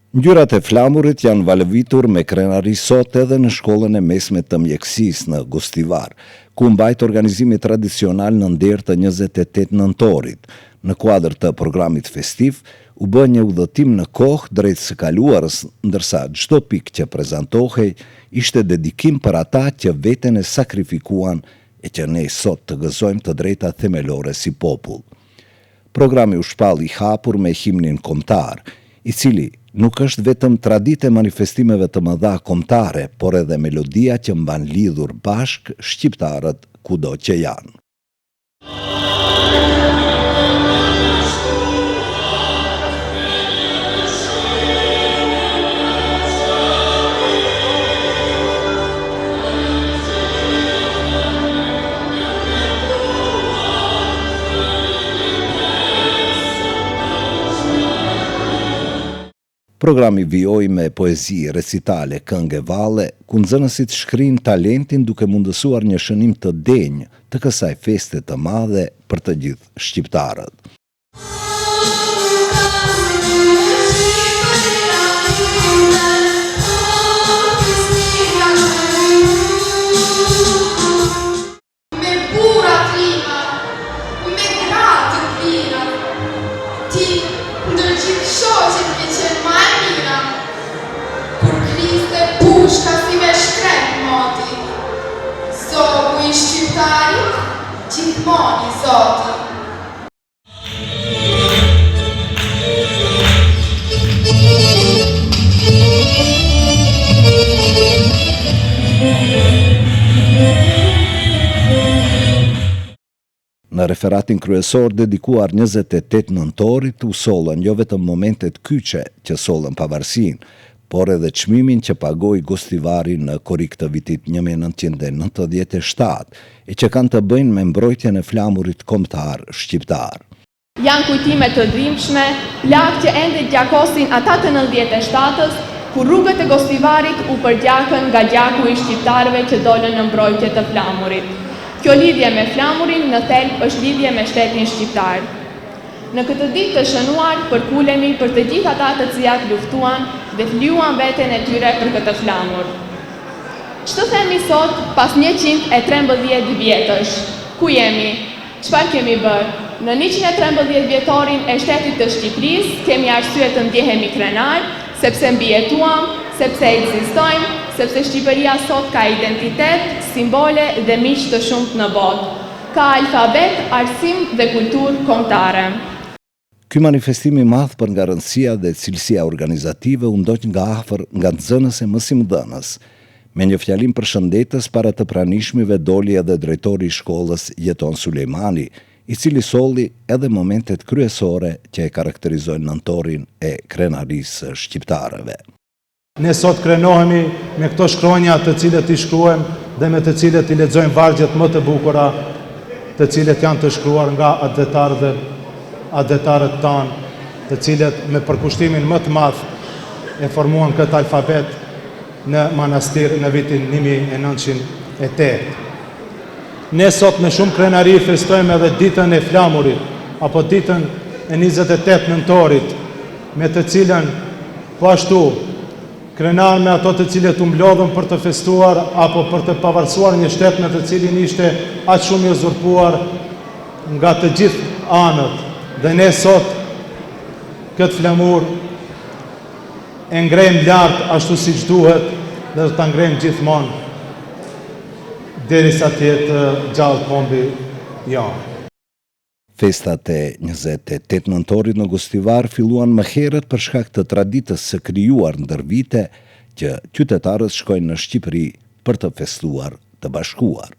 Ngjyrat e flamurit janë valëvitur me krenari sot edhe në shkollën e mesme të mjekësisë në Gostivar, ku mbajt organizimi tradicional në nder të 28 nëntorit. Në kuadër të programit festiv, u bë një udhëtim në kohë drejt së kaluarës, ndërsa çdo pikë që prezantohej ishte dedikim për ata që veten e sakrifikuan e që ne sot të gëzojmë të drejta themelore si popull. Programi u shpall i hapur me himnin kombëtar, i cili nuk është vetëm traditë e manifestimeve të mëdha kombëtare, por edhe melodia që mban lidhur bashk shqiptarët kudo që janë. Programi vijoi me poezi, recitale, këngë valle, ku nxënësit shkrin talentin duke mundësuar një shënim të denjë të kësaj feste të madhe për të gjithë shqiptarët. Gjithmonë Zoti. Në referatin kryesor dedikuar 28 nëntorit u sollën jo vetëm momentet kyçe që sollën pavarësinë, por edhe çmimin që pagoi Gostivari në korrik të vitit 1997 e që kanë të bëjnë me mbrojtjen e flamurit kombëtar shqiptar. Janë kujtime të dhimbshme, plak që ende gjakosin ata të 97-s, kur rrugët e Gostivarit u përgjakën nga gjaku i shqiptarëve që dolën në mbrojtje të flamurit. Kjo lidhje me flamurin në thelb është lidhje me shtetin shqiptar. Në këtë ditë të shënuar, përkulemi për të gjithë ata të cilat luftuan dhe fluan veten e tyre për këtë flamur. Ç'të themi sot pas 113 vjetësh? Ku jemi? Çfarë kemi bërë? Në 113 vjetorin e shtetit të Shqipërisë kemi arsye të ndjehemi krenar, sepse mbijetuam, sepse ekzistojmë, sepse Shqipëria sot ka identitet, simbole dhe miq të shumt në botë. Ka alfabet, arsim dhe kulturë kombëtare. Ky manifestim i madh për nga rëndësia dhe cilësia organizative u ndoq nga afër nga nxënës e mësimdhënës. Me një fjalim përshëndetës para të pranishmive doli edhe drejtori i shkollës Jeton Sulejmani, i cili solli edhe momentet kryesore që e karakterizojnë nëntorin e krenarisë shqiptarëve. Ne sot krenohemi me këto shkronja të cilët i shkruajmë dhe me të cilët i lexojmë vargjet më të bukura, të cilët janë të shkruar nga adetarët tanë, të cilët me përkushtimin më të madh e formuan këtë alfabet në manastir në vitin 1908. Ne sot me shumë krenari festojmë edhe ditën e flamurit, apo ditën e 28 nëntorit, me të cilën po ashtu krenar me ato të cilët u mblodhën për të festuar apo për të pavarësuar një shtet në të cilin ishte aq shumë i uzurpuar nga të gjithë anët. Dhe ne sot këtë flamur e ngrejmë lart ashtu siç duhet dhe do ta ngrejmë gjithmonë derisa të jetë gjallë pombi jonë. Festat e 28 nëntorit në Gostivar filluan më herët për shkak të traditës së krijuar ndër vite që qytetarët shkojnë në Shqipëri për të festuar të bashkuar.